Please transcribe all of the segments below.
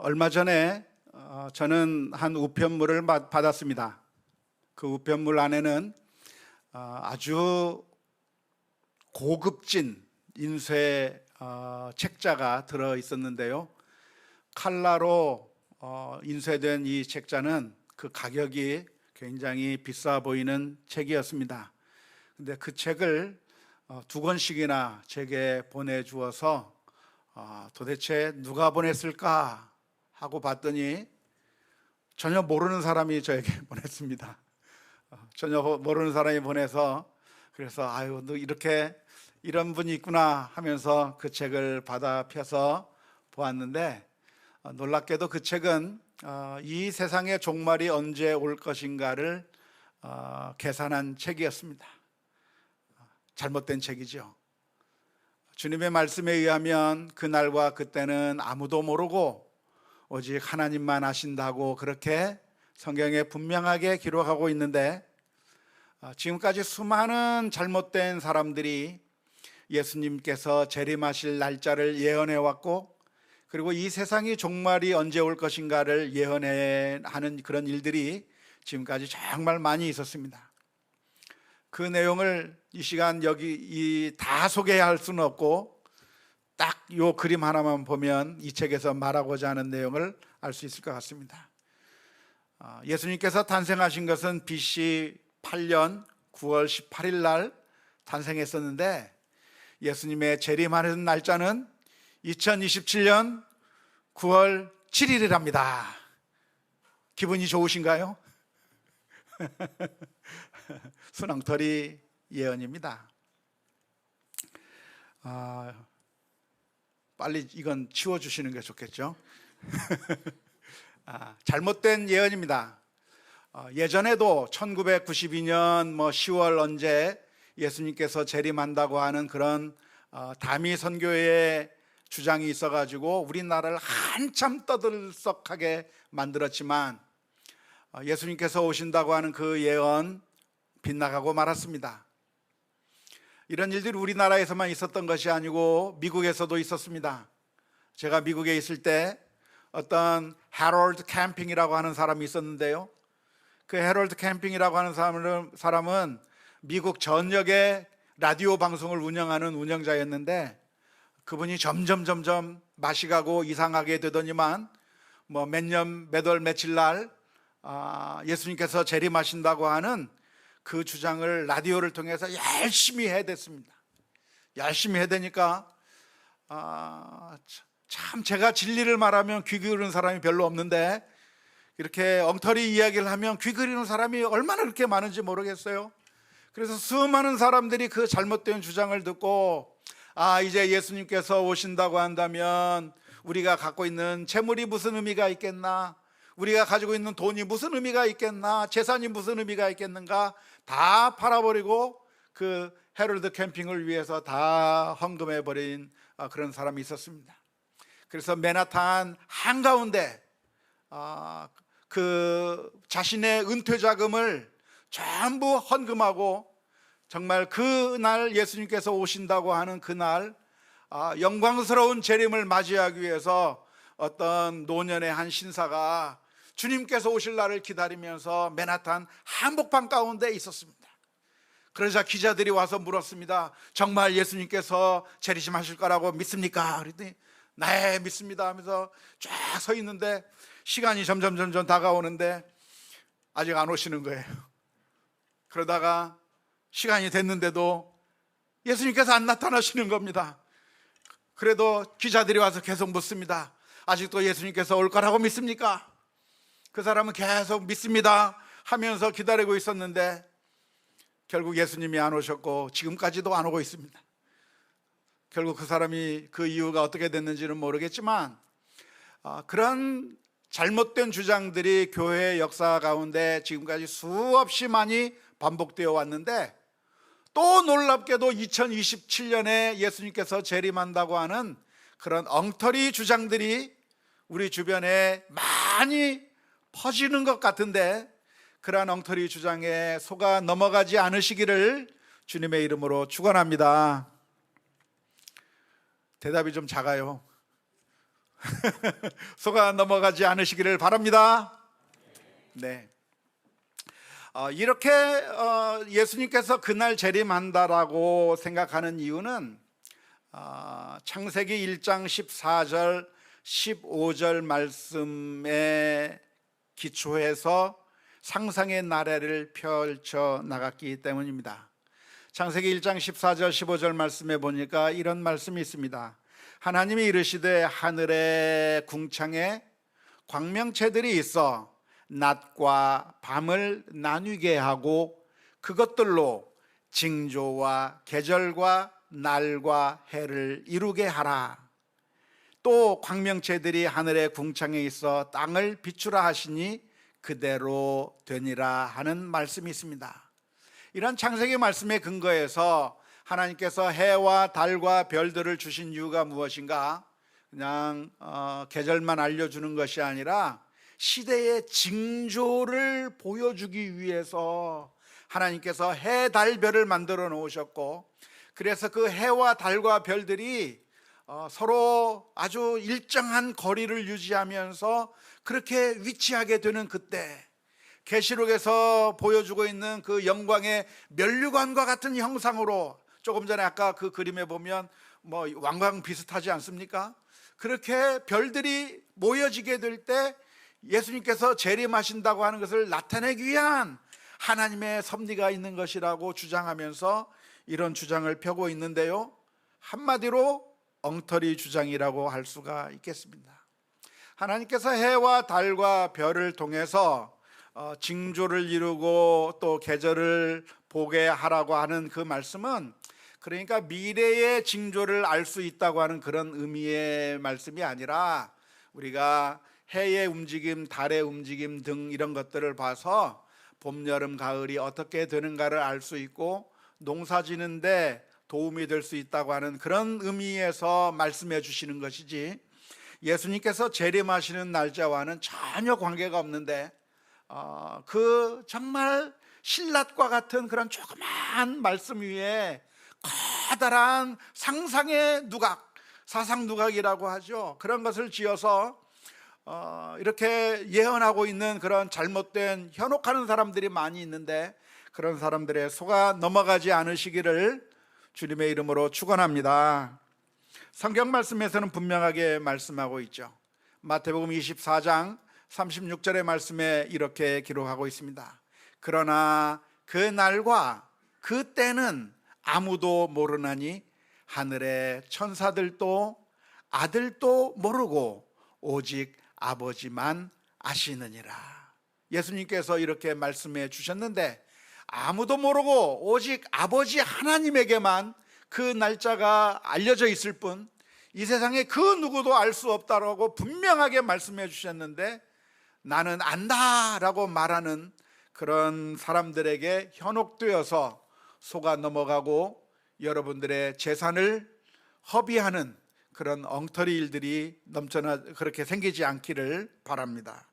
얼마 전에 저는 한 우편물을 받았습니다. 그 우편물 안에는 아주 고급진 인쇄 책자가 들어 있었는데요. 칼라로 인쇄된 이 책자는 그 가격이 굉장히 비싸 보이는 책이었습니다. 근데 그 책을 2권씩이나 제게 보내주어서 도대체 누가 보냈을까 하고 봤더니 전혀 모르는 사람이 저에게 보냈습니다. 전혀 모르는 사람이 보내서, 그래서 아유, 너 이런 분이 있구나 하면서 그 책을 받아 펴서 보았는데, 놀랍게도 그 책은 이 세상의 종말이 언제 올 것인가를 계산한 책이었습니다. 잘못된 책이죠. 주님의 말씀에 의하면 그날과 그때는 아무도 모르고 오직 하나님만 아신다고 그렇게 성경에 분명하게 기록하고 있는데, 지금까지 수많은 잘못된 사람들이 예수님께서 재림하실 날짜를 예언해 왔고, 그리고 이 세상이 종말이 언제 올 것인가를 예언하는 그런 일들이 지금까지 정말 많이 있었습니다. 그 내용을 이 시간 여기 다 소개할 수는 없고, 딱 요 그림 하나만 보면 이 책에서 말하고자 하는 내용을 알 수 있을 것 같습니다. 예수님께서 탄생하신 것은 BC 8년 9월 18일 날 탄생했었는데, 예수님의 재림하는 날짜는 2027년 9월 7일이랍니다. 기분이 좋으신가요? 순앙터리 예언입니다. 빨리 이건 치워주시는 게 좋겠죠. 잘못된 예언입니다. 예전에도 1992년 10월 언제 예수님께서 재림한다고 하는 그런 다미 선교의 주장이 있어가지고 우리나라를 한참 떠들썩하게 만들었지만, 예수님께서 오신다고 하는 그 예언 빗나가고 말았습니다. 이런 일들이 우리나라에서만 있었던 것이 아니고 미국에서도 있었습니다. 제가 미국에 있을 때 어떤 해럴드 캠핑이라고 하는 사람이 있었는데요, 그 해럴드 캠핑이라고 하는 사람은 미국 전역에 라디오 방송을 운영하는 운영자였는데, 그분이 점점 맛이 가고 이상하게 되더니만 몇 월 며칠 날 예수님께서 재림하신다고 하는 그 주장을 라디오를 통해서 열심히 해댔습니다. 열심히 해대니까 참 제가 진리를 말하면 귀 기울이는 사람이 별로 없는데, 이렇게 엉터리 이야기를 하면 귀 기울이는 사람이 얼마나 그렇게 많은지 모르겠어요. 그래서 수많은 사람들이 그 잘못된 주장을 듣고, 이제 예수님께서 오신다고 한다면 우리가 갖고 있는 재물이 무슨 의미가 있겠나, 우리가 가지고 있는 돈이 무슨 의미가 있겠나, 재산이 무슨 의미가 있겠는가, 다 팔아버리고 그 해럴드 캠핑을 위해서 다 헌금해버린 그런 사람이 있었습니다. 그래서 맨하탄 한가운데 그 자신의 은퇴 자금을 전부 헌금하고, 정말 그날 예수님께서 오신다고 하는 그날 영광스러운 재림을 맞이하기 위해서 어떤 노년의 한 신사가 주님께서 오실 날을 기다리면서 맨하탄 한복판 가운데 있었습니다. 그러자 기자들이 와서 물었습니다. 정말 예수님께서 재림하실 거라고 믿습니까? 그랬더니 네, 믿습니다 하면서 쫙 서 있는데, 시간이 점점 다가오는데 아직 안 오시는 거예요. 그러다가 시간이 됐는데도 예수님께서 안 나타나시는 겁니다. 그래도 기자들이 와서 계속 묻습니다. 아직도 예수님께서 올 거라고 믿습니까? 그 사람은 계속 믿습니다 하면서 기다리고 있었는데, 결국 예수님이 안 오셨고 지금까지도 안 오고 있습니다. 결국 그 사람이 그 이유가 어떻게 됐는지는 모르겠지만, 그런 잘못된 주장들이 교회의 역사 가운데 지금까지 수없이 많이 반복되어 왔는데, 또 놀랍게도 2027년에 예수님께서 재림한다고 하는 그런 엉터리 주장들이 우리 주변에 많이 퍼지는 것 같은데, 그러한 엉터리 주장에 속아 넘어가지 않으시기를 주님의 이름으로 축원합니다. 대답이 좀 작아요. 속아 넘어가지 않으시기를 바랍니다. 네. 이렇게 예수님께서 그날 재림한다라고 생각하는 이유는 창세기 1장 14절 15절 말씀에 기초해서 상상의 나래를 펼쳐 나갔기 때문입니다. 창세기 1장 14절 15절 말씀에 보니까 이런 말씀이 있습니다. 하나님이 이르시되 하늘의 궁창에 광명체들이 있어 낮과 밤을 나뉘게 하고 그것들로 징조와 계절과 날과 해를 이루게 하라. 또 광명체들이 하늘의 궁창에 있어 땅을 비추라 하시니 그대로 되니라 하는 말씀이 있습니다. 이런 창세기 말씀에 근거해서 하나님께서 해와 달과 별들을 주신 이유가 무엇인가? 그냥 계절만 알려주는 것이 아니라 시대의 징조를 보여주기 위해서 하나님께서 해, 달, 별을 만들어 놓으셨고, 그래서 그 해와 달과 별들이 서로 아주 일정한 거리를 유지하면서 그렇게 위치하게 되는 그때, 계시록에서 보여주고 있는 그 영광의 면류관과 같은 형상으로, 조금 전에 아까 그 그림에 보면 뭐 왕광 비슷하지 않습니까? 그렇게 별들이 모여지게 될 때 예수님께서 재림하신다고 하는 것을 나타내기 위한 하나님의 섭리가 있는 것이라고 주장하면서 이런 주장을 펴고 있는데요, 한마디로 엉터리 주장이라고 할 수가 있겠습니다. 하나님께서 해와 달과 별을 통해서 징조를 이루고 또 계절을 보게 하라고 하는 그 말씀은, 그러니까 미래의 징조를 알 수 있다고 하는 그런 의미의 말씀이 아니라, 우리가 해의 움직임, 달의 움직임 등 이런 것들을 봐서 봄, 여름, 가을이 어떻게 되는가를 알 수 있고 농사 지는데 도움이 될 수 있다고 하는 그런 의미에서 말씀해 주시는 것이지, 예수님께서 재림하시는 날짜와는 전혀 관계가 없는데 그 정말 신랏과 같은 그런 조그만 말씀 위에 커다란 상상의 누각, 사상 누각이라고 하죠. 그런 것을 지어서 이렇게 예언하고 있는 그런 잘못된 현혹하는 사람들이 많이 있는데, 그런 사람들의 속아 넘어가지 않으시기를 주님의 이름으로 축원합니다. 성경 말씀에서는 분명하게 말씀하고 있죠. 마태복음 24장 36절의 말씀에 이렇게 기록하고 있습니다. 그러나 그 날과 그 때는 아무도 모르나니 하늘의 천사들도 아들도 모르고 오직 아버지만 아시느니라. 예수님께서 이렇게 말씀해 주셨는데, 아무도 모르고 오직 아버지 하나님에게만 그 날짜가 알려져 있을 뿐 이 세상에 그 누구도 알 수 없다라고 분명하게 말씀해 주셨는데, 나는 안다라고 말하는 그런 사람들에게 현혹되어서 속아 넘어가고 여러분들의 재산을 허비하는 그런 엉터리 일들이 넘쳐나 그렇게 생기지 않기를 바랍니다.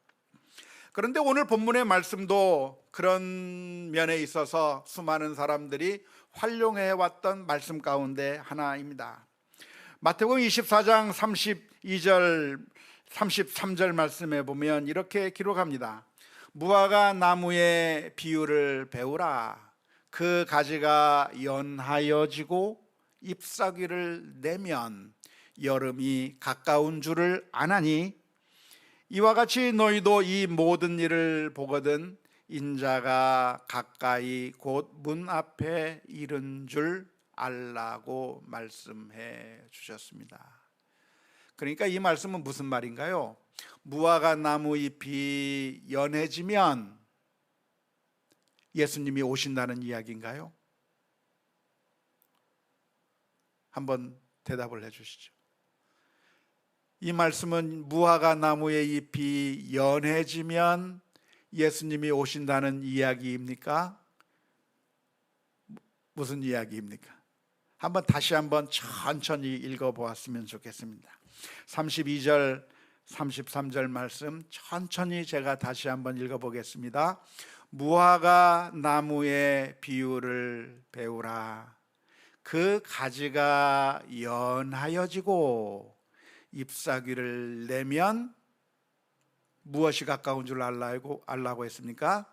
그런데 오늘 본문의 말씀도 그런 면에 있어서 수많은 사람들이 활용해 왔던 말씀 가운데 하나입니다. 마태복음 24장 32절 33절 말씀에 보면 이렇게 기록합니다. 무화과 나무의 비유를 배우라. 그 가지가 연하여지고 잎사귀를 내면 여름이 가까운 줄을 아나니, 이와 같이 너희도 이 모든 일을 보거든 인자가 가까이 곧 문 앞에 이른 줄 알라고 말씀해 주셨습니다. 그러니까 이 말씀은 무슨 말인가요? 무화과 나무 잎이 연해지면 예수님이 오신다는 이야기인가요? 한번 대답을 해 주시죠. 이 말씀은 무화과 나무의 잎이 연해지면 예수님이 오신다는 이야기입니까? 무슨 이야기입니까? 다시 한번 천천히 읽어보았으면 좋겠습니다. 32절 33절 말씀 천천히 제가 다시 한번 읽어보겠습니다. 무화과 나무의 비유를 배우라. 그 가지가 연하여지고 잎사귀를 내면 무엇이 가까운 줄 알라고 했습니까?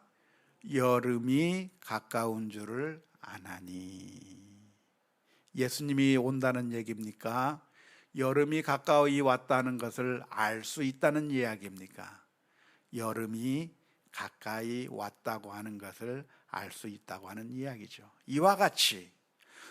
여름이 가까운 줄을 아나니. 예수님이 온다는 얘기입니까? 여름이 가까이 왔다는 것을 알 수 있다는 이야기입니까? 여름이 가까이 왔다고 하는 것을 알 수 있다고 하는 이야기죠. 이와 같이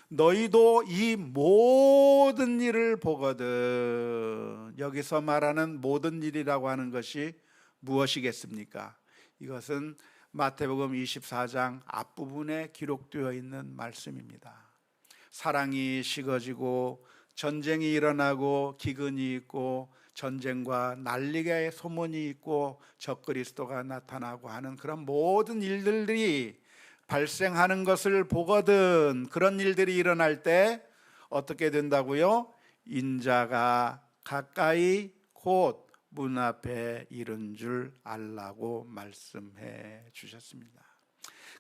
너희도 이 모든 일을 보거든. 여기서 말하는 모든 일이라고 하는 것이 무엇이겠습니까? 이것은 마태복음 24장 앞부분에 기록되어 있는 말씀입니다. 사랑이 식어지고 전쟁이 일어나고 기근이 있고 전쟁과 난리의 소문이 있고 적그리스도가 나타나고 하는 그런 모든 일들이 발생하는 것을 보거든. 그런 일들이 일어날 때 어떻게 된다고요? 인자가 가까이 곧 문 앞에 이른 줄 알라고 말씀해 주셨습니다.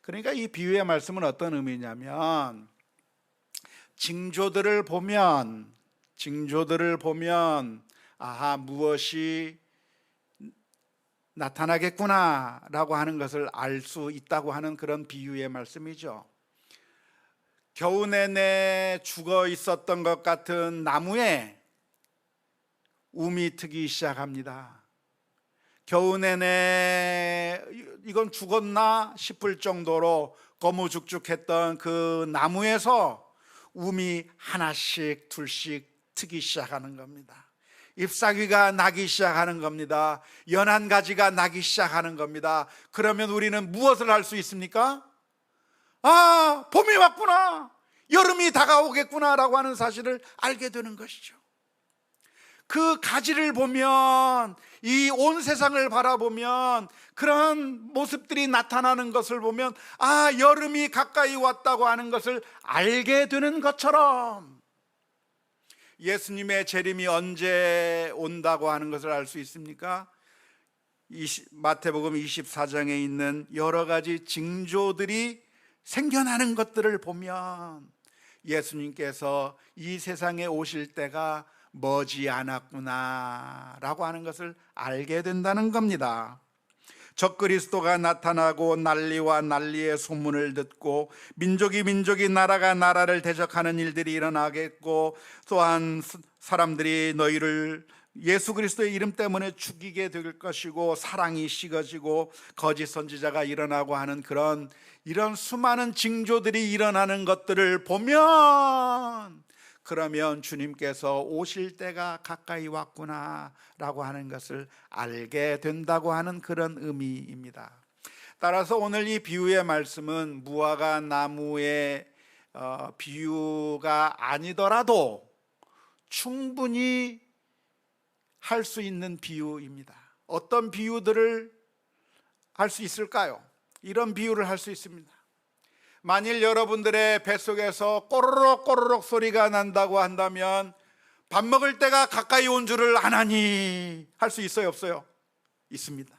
그러니까 이 비유의 말씀은 어떤 의미냐면, 징조들을 보면 아하, 무엇이 나타나겠구나 라고 하는 것을 알 수 있다고 하는 그런 비유의 말씀이죠. 겨우 내내 죽어 있었던 것 같은 나무에 움이 트기 시작합니다. 겨우 내내 이건 죽었나 싶을 정도로 거무죽죽했던 그 나무에서 움이 하나씩 둘씩 트기 시작하는 겁니다. 잎사귀가 나기 시작하는 겁니다. 연한 가지가 나기 시작하는 겁니다. 그러면 우리는 무엇을 할 수 있습니까? 아, 봄이 왔구나, 여름이 다가오겠구나 라고 하는 사실을 알게 되는 것이죠. 그 가지를 보면, 이 온 세상을 바라보면, 그런 모습들이 나타나는 것을 보면, 아, 여름이 가까이 왔다고 하는 것을 알게 되는 것처럼 예수님의 재림이 언제 온다고 하는 것을 알 수 있습니까? 마태복음 24장에 있는 여러 가지 징조들이 생겨나는 것들을 보면 예수님께서 이 세상에 오실 때가 머지 않았구나 라고 하는 것을 알게 된다는 겁니다. 적그리스도가 나타나고 난리와 난리의 소문을 듣고 민족이 나라가 나라를 대적하는 일들이 일어나겠고, 또한 사람들이 너희를 예수 그리스도의 이름 때문에 죽이게 될 것이고, 사랑이 식어지고 거짓 선지자가 일어나고 하는 이런 수많은 징조들이 일어나는 것들을 보면, 그러면 주님께서 오실 때가 가까이 왔구나 라고 하는 것을 알게 된다고 하는 그런 의미입니다. 따라서 오늘 이 비유의 말씀은 무화과 나무의 비유가 아니더라도 충분히 할 수 있는 비유입니다. 어떤 비유들을 할 수 있을까요? 이런 비유를 할 수 있습니다. 만일 여러분들의 뱃속에서 꼬르륵 꼬르륵 소리가 난다고 한다면 밥 먹을 때가 가까이 온 줄을 아나니 할 수 있어요, 없어요? 있습니다.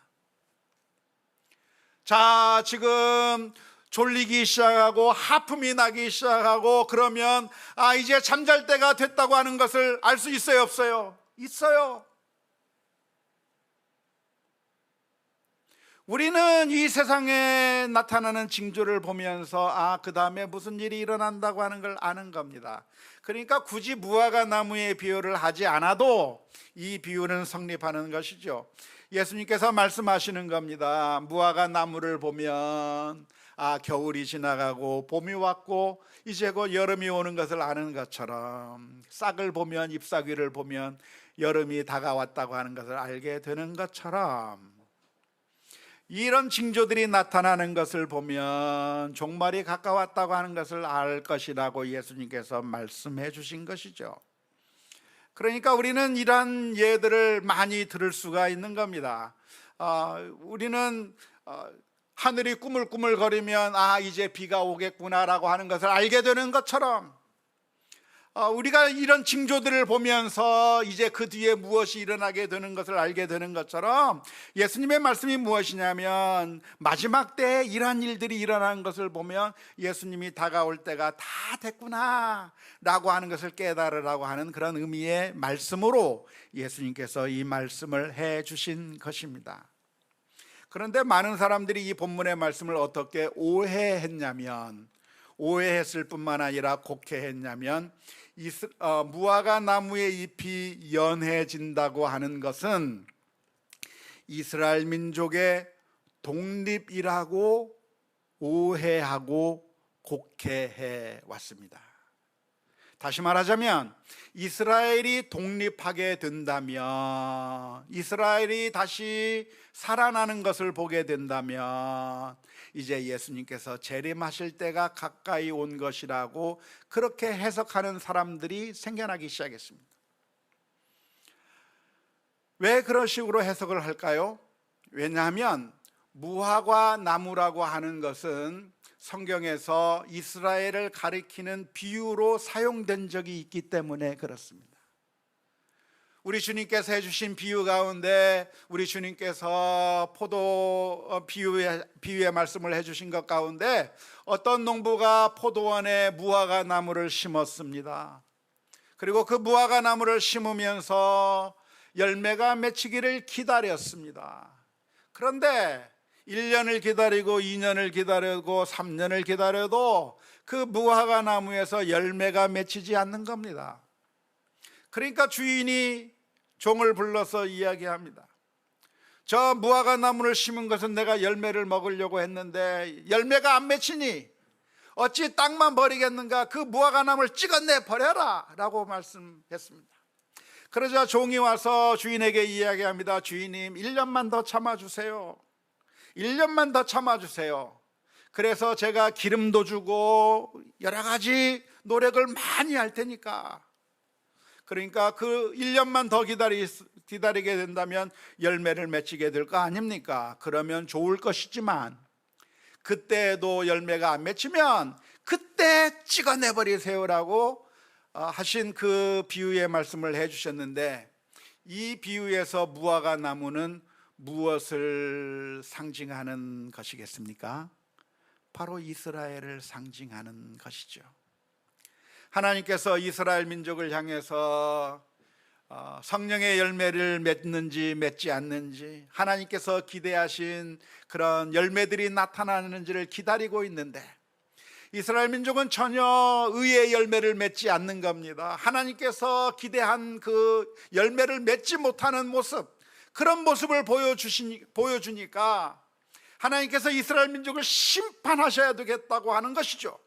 자, 지금 졸리기 시작하고 하품이 나기 시작하고 그러면 아, 이제 잠잘 때가 됐다고 하는 것을 알 수 있어요, 없어요? 있어요. 우리는 이 세상에 나타나는 징조를 보면서 아, 그 다음에 무슨 일이 일어난다고 하는 걸 아는 겁니다. 그러니까 굳이 무화과 나무의 비유를 하지 않아도 이 비유는 성립하는 것이죠. 예수님께서 말씀하시는 겁니다. 무화과 나무를 보면 아, 겨울이 지나가고 봄이 왔고 이제 곧 여름이 오는 것을 아는 것처럼, 싹을 보면, 잎사귀를 보면 여름이 다가왔다고 하는 것을 알게 되는 것처럼, 이런 징조들이 나타나는 것을 보면 종말이 가까웠다고 하는 것을 알 것이라고 예수님께서 말씀해 주신 것이죠. 그러니까 우리는 이런 예들을 많이 들을 수가 있는 겁니다. 우리는 하늘이 꾸물꾸물거리면 아, 이제 비가 오겠구나라고 하는 것을 알게 되는 것처럼, 우리가 이런 징조들을 보면서 이제 그 뒤에 무엇이 일어나게 되는 것을 알게 되는 것처럼 예수님의 말씀이 무엇이냐면 마지막 때에 이러한 일들이 일어나는 것을 보면 예수님이 다가올 때가 다 됐구나 라고 하는 것을 깨달으라고 하는 그런 의미의 말씀으로 예수님께서 이 말씀을 해 주신 것입니다. 그런데 많은 사람들이 이 본문의 말씀을 어떻게 오해했을 뿐만 아니라 곡해했냐면 무화과 나무의 잎이 연해진다고 하는 것은 이스라엘 민족의 독립이라고 오해하고 곡해해 왔습니다. 다시 말하자면 이스라엘이 독립하게 된다면, 이스라엘이 다시 살아나는 것을 보게 된다면 이제 예수님께서 재림하실 때가 가까이 온 것이라고 그렇게 해석하는 사람들이 생겨나기 시작했습니다. 왜 그런 식으로 해석을 할까요? 왜냐하면 무화과 나무라고 하는 것은 성경에서 이스라엘을 가리키는 비유로 사용된 적이 있기 때문에 그렇습니다. 우리 주님께서 해주신 비유 가운데 우리 주님께서 포도 비유의 말씀을 해주신 것 가운데 어떤 농부가 포도원에 무화과 나무를 심었습니다. 그리고 그 무화과 나무를 심으면서 열매가 맺히기를 기다렸습니다. 그런데 1년을 기다리고 2년을 기다리고 3년을 기다려도 그 무화과 나무에서 열매가 맺히지 않는 겁니다. 그러니까 주인이 종을 불러서 이야기합니다. 저 무화과 나무를 심은 것은 내가 열매를 먹으려고 했는데 열매가 안 맺히니 어찌 땅만 버리겠는가? 그 무화과 나무를 찍어내 버려라 라고 말씀했습니다. 그러자 종이 와서 주인에게 이야기합니다. 주인님, 1년만 더 참아주세요. 1년만 더 참아주세요. 그래서 제가 기름도 주고 여러 가지 노력을 많이 할 테니까. 그러니까 그 1년만 더 기다리게 된다면 열매를 맺히게 될 거 아닙니까? 그러면 좋을 것이지만 그때도 열매가 안 맺히면 그때 찍어내버리세요라고 하신 그 비유의 말씀을 해주셨는데, 이 비유에서 무화과 나무는 무엇을 상징하는 것이겠습니까? 바로 이스라엘을 상징하는 것이죠. 하나님께서 이스라엘 민족을 향해서 성령의 열매를 맺는지 맺지 않는지, 하나님께서 기대하신 그런 열매들이 나타나는지를 기다리고 있는데 이스라엘 민족은 전혀 의의 열매를 맺지 않는 겁니다. 하나님께서 기대한 그 열매를 맺지 못하는 모습, 그런 모습을 보여주니까 하나님께서 이스라엘 민족을 심판하셔야 되겠다고 하는 것이죠.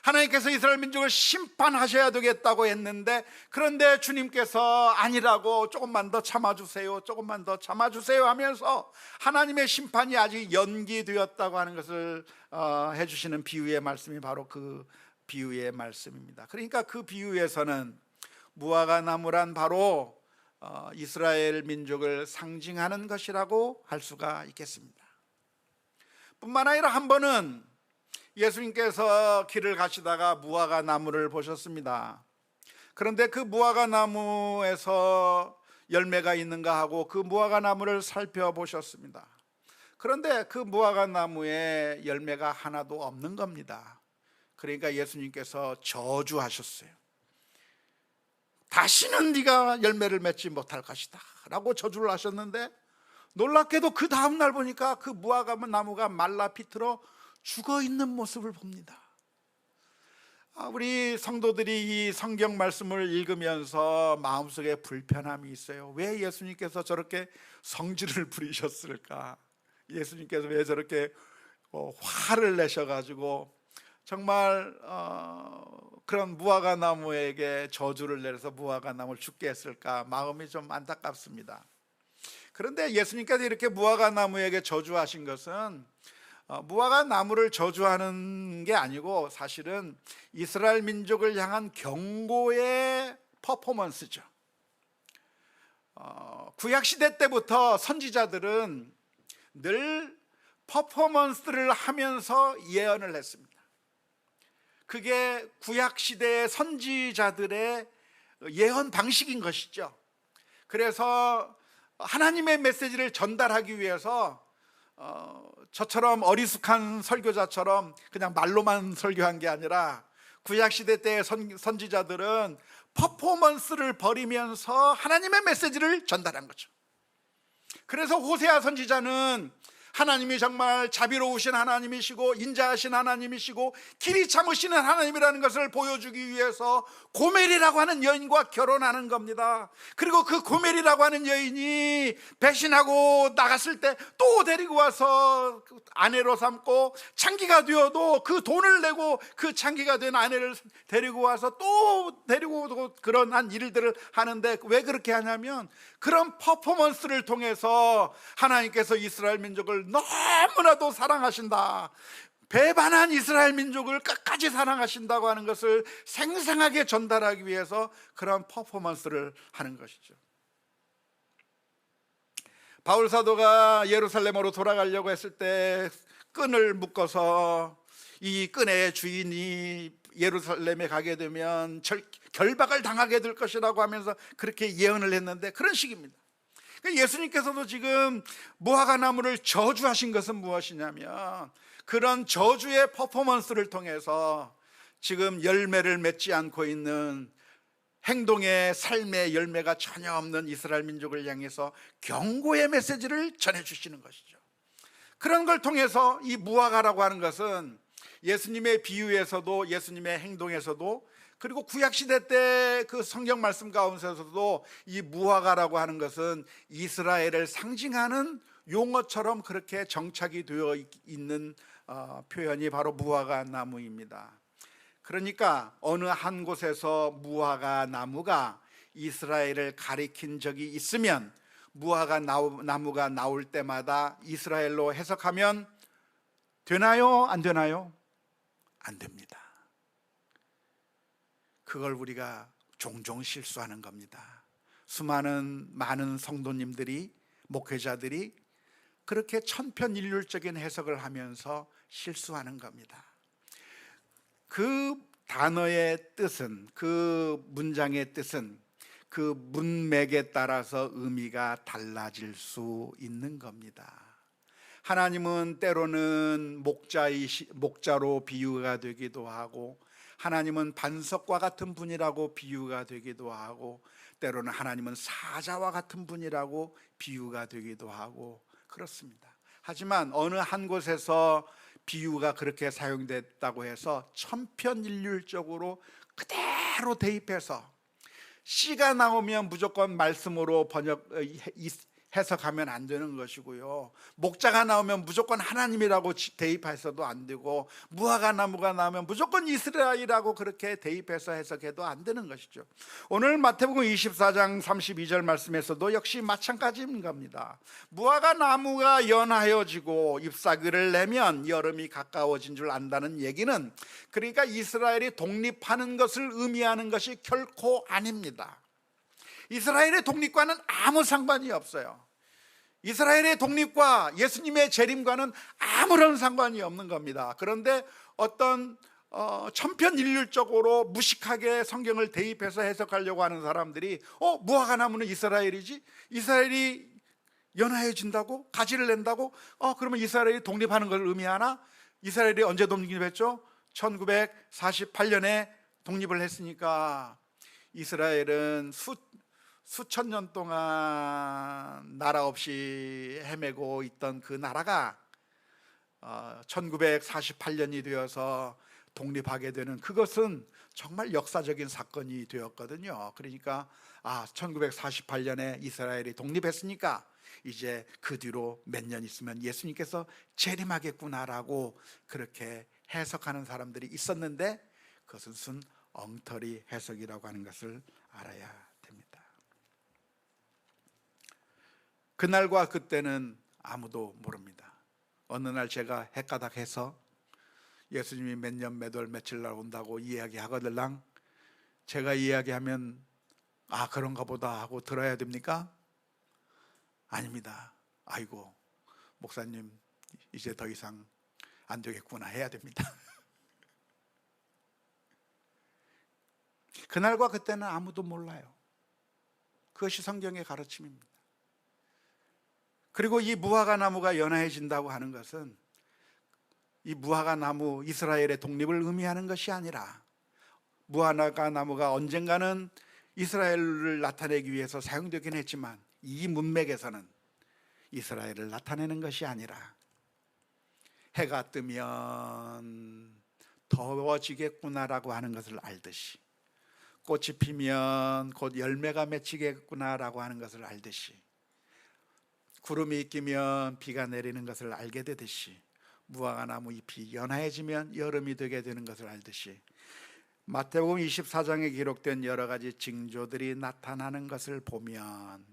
하나님께서 이스라엘 민족을 심판하셔야 되겠다고 했는데, 그런데 주님께서 아니라고 조금만 더 참아주세요, 조금만 더 참아주세요 하면서 하나님의 심판이 아직 연기되었다고 하는 것을 해주시는 비유의 말씀이 바로 그 비유의 말씀입니다. 그러니까 그 비유에서는 무화과 나무란 바로 이스라엘 민족을 상징하는 것이라고 할 수가 있겠습니다. 뿐만 아니라 한 번은 예수님께서 길을 가시다가 무화과 나무를 보셨습니다. 그런데 그 무화과 나무에서 열매가 있는가 하고 그 무화과 나무를 살펴보셨습니다. 그런데 그 무화과 나무에 열매가 하나도 없는 겁니다. 그러니까 예수님께서 저주하셨어요. 다시는 네가 열매를 맺지 못할 것이다 라고 저주를 하셨는데, 놀랍게도 그 다음날 보니까 그 무화과 나무가 말라 비틀어 죽어 있는 모습을 봅니다. 우리 성도들이 이 성경 말씀을 읽으면서 마음속에 불편함이 있어요. 왜 예수님께서 저렇게 성질을 부리셨을까? 예수님께서 왜 저렇게 화를 내셔가지고 정말 그런 무화과 나무에게 저주를 내려서 무화과 나무를 죽게 했을까? 마음이 좀 안타깝습니다. 그런데 예수님께서 이렇게 무화과 나무에게 저주하신 것은 무화과 나무를 저주하는 게 아니고 사실은 이스라엘 민족을 향한 경고의 퍼포먼스죠. 구약시대 때부터 선지자들은 늘 퍼포먼스를 하면서 예언을 했습니다. 그게 구약 시대의 선지자들의 예언 방식인 것이죠. 그래서 하나님의 메시지를 전달하기 위해서 저처럼 어리숙한 설교자처럼 그냥 말로만 설교한 게 아니라 구약 시대 때의 선지자들은 퍼포먼스를 벌이면서 하나님의 메시지를 전달한 거죠. 그래서 호세아 선지자는 하나님이 정말 자비로우신 하나님이시고 인자하신 하나님이시고 길이 참으시는 하나님이라는 것을 보여주기 위해서 고멜이라고 하는 여인과 결혼하는 겁니다. 그리고 그 고멜이라고 하는 여인이 배신하고 나갔을 때 또 데리고 와서 아내로 삼고 창기가 되어도 그 돈을 내고 그 창기가 된 아내를 데리고 와서 또 데리고 오고 그런 한 일들을 하는데, 왜 그렇게 하냐면 그런 퍼포먼스를 통해서 하나님께서 이스라엘 민족을 너무나도 사랑하신다, 배반한 이스라엘 민족을 끝까지 사랑하신다고 하는 것을 생생하게 전달하기 위해서 그런 퍼포먼스를 하는 것이죠. 바울 사도가 예루살렘으로 돌아가려고 했을 때 끈을 묶어서 이 끈의 주인이 예루살렘에 가게 되면 결박을 당하게 될 것이라고 하면서 그렇게 예언을 했는데, 그런 식입니다. 예수님께서도 지금 무화과 나무를 저주하신 것은 무엇이냐면 그런 저주의 퍼포먼스를 통해서 지금 열매를 맺지 않고 있는, 행동의 삶의 열매가 전혀 없는 이스라엘 민족을 향해서 경고의 메시지를 전해주시는 것이죠. 그런 걸 통해서 이 무화과라고 하는 것은 예수님의 비유에서도, 예수님의 행동에서도, 그리고 구약시대 때 그 성경 말씀 가운데서도 이 무화과라고 하는 것은 이스라엘을 상징하는 용어처럼 그렇게 정착이 되어 있는 표현이 바로 무화과 나무입니다. 그러니까 어느 한 곳에서 무화과 나무가 이스라엘을 가리킨 적이 있으면 무화과 나무가 나올 때마다 이스라엘로 해석하면 되나요? 안 되나요? 안 됩니다. 그걸 우리가 종종 실수하는 겁니다. 많은 성도님들이, 목회자들이 그렇게 천편일률적인 해석을 하면서 실수하는 겁니다. 그 단어의 뜻은, 그 문장의 뜻은 그 문맥에 따라서 의미가 달라질 수 있는 겁니다. 하나님은 때로는 목자로 비유가 되기도 하고, 하나님은 반석과 같은 분이라고 비유가 되기도 하고, 때로는 하나님은 사자와 같은 분이라고 비유가 되기도 하고 그렇습니다. 하지만 어느 한 곳에서 비유가 그렇게 사용됐다고 해서 천편일률적으로 그대로 대입해서 씨가 나오면 무조건 말씀으로 해석하면 안 되는 것이고요, 목자가 나오면 무조건 하나님이라고 대입해서도 안 되고, 무화과 나무가 나오면 무조건 이스라엘이라고 그렇게 대입해서 해석해도 안 되는 것이죠. 오늘 마태복음 24장 32절 말씀에서도 역시 마찬가지인 겁니다. 무화과 나무가 연하여지고 잎사귀를 내면 여름이 가까워진 줄 안다는 얘기는, 그러니까 이스라엘이 독립하는 것을 의미하는 것이 결코 아닙니다. 이스라엘의 독립과는 아무 상관이 없어요. 이스라엘의 독립과 예수님의 재림과는 아무런 상관이 없는 겁니다. 그런데 어떤 천편일률적으로 무식하게 성경을 대입해서 해석하려고 하는 사람들이 무화과 나무는 이스라엘이지, 이스라엘이 연하여진다고? 가지를 낸다고? 그러면 이스라엘이 독립하는 걸 의미하나? 이스라엘이 언제 독립했죠? 1948년에 독립을 했으니까 이스라엘은 수천 년 동안 나라 없이 헤매고 있던 그 나라가 1948년이 되어서 독립하게 되는, 그것은 정말 역사적인 사건이 되었거든요. 그러니까 1948년에 이스라엘이 독립했으니까 이제 그 뒤로 몇 년 있으면 예수님께서 재림하겠구나라고 그렇게 해석하는 사람들이 있었는데, 그것은 순 엉터리 해석이라고 하는 것을 알아야 됩니다. 그날과 그때는 아무도 모릅니다. 어느 날 제가 헷가닥해서 예수님이 몇 년 몇 월 며칠 날 온다고 이야기하거들랑 제가 이야기하면 그런가 보다 하고 들어야 됩니까? 아닙니다. 아이고 목사님 이제 더 이상 안 되겠구나 해야 됩니다. 그날과 그때는 아무도 몰라요. 그것이 성경의 가르침입니다. 그리고 이 무화과 나무가 연화해진다고 하는 것은 이 무화과 나무, 이스라엘의 독립을 의미하는 것이 아니라, 무화과 나무가 언젠가는 이스라엘을 나타내기 위해서 사용되긴 했지만 이 문맥에서는 이스라엘을 나타내는 것이 아니라, 해가 뜨면 더워지겠구나라고 하는 것을 알듯이, 꽃이 피면 곧 열매가 맺히겠구나라고 하는 것을 알듯이, 구름이 끼면 비가 내리는 것을 알게 되듯이, 무화과 나무 잎이 연화해지면 여름이 되게 되는 것을 알듯이, 마태복음 24장에 기록된 여러 가지 징조들이 나타나는 것을 보면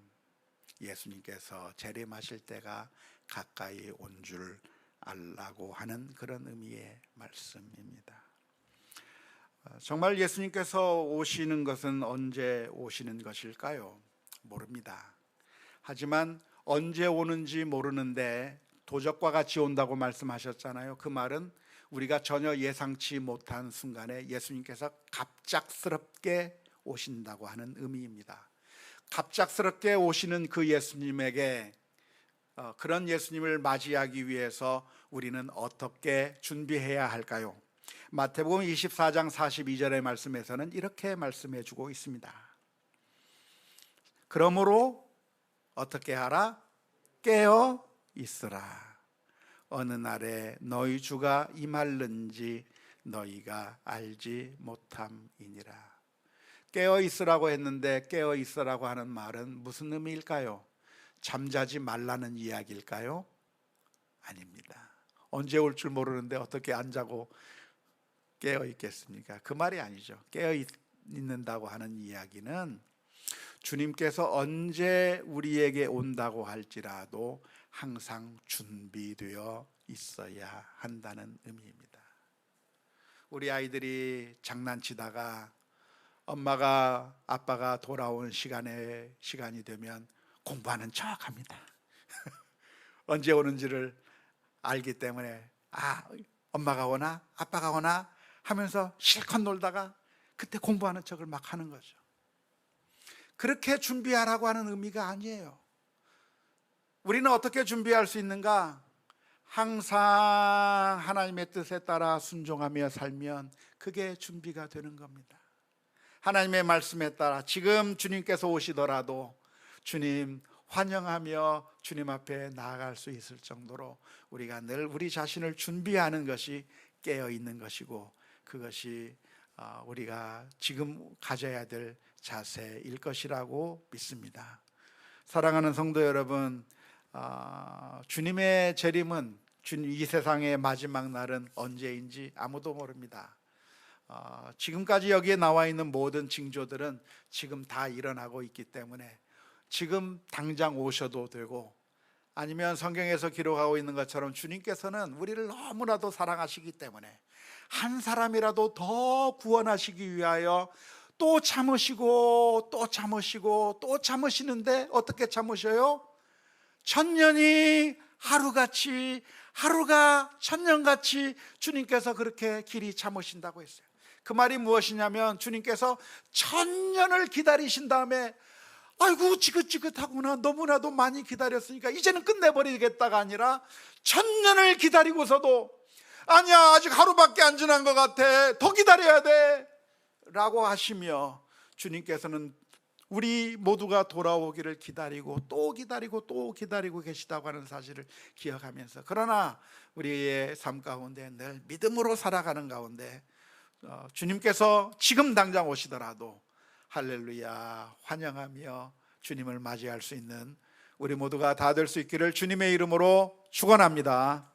예수님께서 재림하실 때가 가까이 온 줄 알라고 하는 그런 의미의 말씀입니다. 정말 예수님께서 오시는 것은 언제 오시는 것일까요? 모릅니다. 하지만 언제 오는지 모르는데 도적과 같이 온다고 말씀하셨잖아요. 그 말은 우리가 전혀 예상치 못한 순간에 예수님께서 갑작스럽게 오신다고 하는 의미입니다. 갑작스럽게 오시는 그 예수님에게, 그런 예수님을 맞이하기 위해서 우리는 어떻게 준비해야 할까요? 마태복음 24장 42절의 말씀에서는 이렇게 말씀해 주고 있습니다. 그러므로 어떻게 하라? 깨어 있으라. 어느 날에 너희 주가 임할는지 너희가 알지 못함이니라. 깨어 있으라고 했는데 깨어 있으라고 하는 말은 무슨 의미일까요? 잠자지 말라는 이야기일까요? 아닙니다. 언제 올 줄 모르는데 어떻게 안 자고 깨어 있겠습니까? 그 말이 아니죠. 깨어 있는다고 하는 이야기는 주님께서 언제 우리에게 온다고 할지라도 항상 준비되어 있어야 한다는 의미입니다. 우리 아이들이 장난치다가 엄마가 아빠가 돌아온 시간이 되면 공부하는 척합니다. 언제 오는지를 알기 때문에 엄마가 오나 아빠가 오나 하면서 실컷 놀다가 그때 공부하는 척을 막 하는 거죠. 그렇게 준비하라고 하는 의미가 아니에요. 우리는 어떻게 준비할 수 있는가? 항상 하나님의 뜻에 따라 순종하며 살면 그게 준비가 되는 겁니다. 하나님의 말씀에 따라 지금 주님께서 오시더라도 주님 환영하며 주님 앞에 나아갈 수 있을 정도로 우리가 늘 우리 자신을 준비하는 것이 깨어 있는 것이고, 그것이 우리가 지금 가져야 될 자세일 것이라고 믿습니다. 사랑하는 성도 여러분, 주님의 재림은, 이 세상의 마지막 날은 언제인지 아무도 모릅니다. 지금까지 여기에 나와 있는 모든 징조들은 지금 다 일어나고 있기 때문에 지금 당장 오셔도 되고, 아니면 성경에서 기록하고 있는 것처럼 주님께서는 우리를 너무나도 사랑하시기 때문에 한 사람이라도 더 구원하시기 위하여 또 참으시고 또 참으시고 또 참으시는데, 어떻게 참으셔요? 천년이 하루같이, 하루가 천년같이 주님께서 그렇게 길이 참으신다고 했어요. 그 말이 무엇이냐면, 주님께서 천년을 기다리신 다음에 아이고 지긋지긋하구나, 너무나도 많이 기다렸으니까 이제는 끝내버리겠다가 아니라 천년을 기다리고서도 아니야, 아직 하루밖에 안 지난 것 같아, 더 기다려야 돼 라고 하시며, 주님께서는 우리 모두가 돌아오기를 기다리고 또 기다리고 또 기다리고 계시다고 하는 사실을 기억하면서, 그러나 우리의 삶 가운데 늘 믿음으로 살아가는 가운데 주님께서 지금 당장 오시더라도 할렐루야 환영하며 주님을 맞이할 수 있는 우리 모두가 다 될 수 있기를 주님의 이름으로 축원합니다.